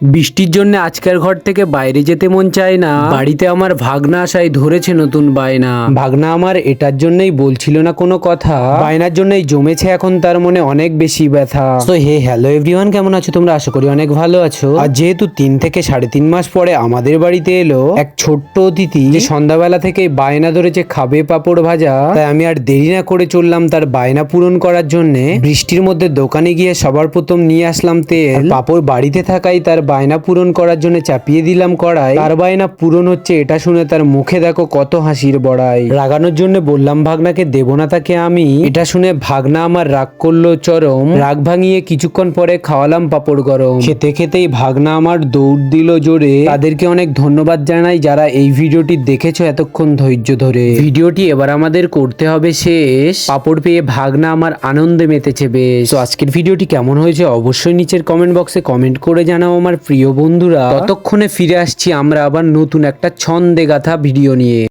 বৃষ্টির জন্য আজকের ঘর থেকে বাইরে যেতে মন চায় না। বাড়িতে আমার ভাগনা আসায় ধরেছে নতুন বায়না। ভাগনা আমার এটার জন্যই বলছিল না কোনো কথা, বায়নার জন্যই জমেছে এখন তার মনে অনেক বেশি ব্যথা। তো হে হ্যালো এভরিওয়ান, কেমন আছো তোমরা? আশা করি অনেক ভালো আছো। আর যেহেতু 3 থেকে 3.5 মাস পরে আমাদের বাড়িতে এলো এক ছোট্ট অতিথি, যে সন্ধ্যাবেলা থেকে বায়না ধরেছে খাবে পাপড় ভাজা, তাই আমি আর দেরি না করে চললাম তার বায়না পূরণ করার জন্য। বৃষ্টির মধ্যে দোকানে গিয়ে সবার প্রথম নিয়ে আসলাম তেল। পাপড় বাড়িতে থাকাই তার বায়না পূরণ করার জন্য চাপিয়ে দিলাম কড়াই। তার বায়না পূরণ হচ্ছে এটা শুনে তার মুখে দেখো কত হাসির বড়াই। রাগানোর জন্য বললাম ভাগনাকে দেবো না তাকে আমি। এটা শুনে ভাগনা আমার রাগ করলো চরম। রাগ ভাঙিয়ে কিছুক্ষণ পরে খাওয়ালাম পাপড় গরম। খেতে খেতেই ভাগনা আমার দৌড় দিল জোরে। তাদেরকে অনেক ধন্যবাদ জানাই যারা এই ভিডিওটি দেখেছো এতক্ষণ ধৈর্য ধরে। ভিডিওটি এবার আমাদের করতে হবে শেষ। পাপড় পেয়ে ভাগনা আমার আনন্দে মেতেছে বেশ। তো আজকের ভিডিওটি কেমন হয়েছে অবশ্যই নিচের কমেন্ট বক্সে কমেন্ট করে জানাও আমার প্রিয় বন্ধুরা। ততক্ষণে ফিরে আসছি আমরা আবার নতুন একটা ছন্দে গাথা ভিডিও নিয়ে।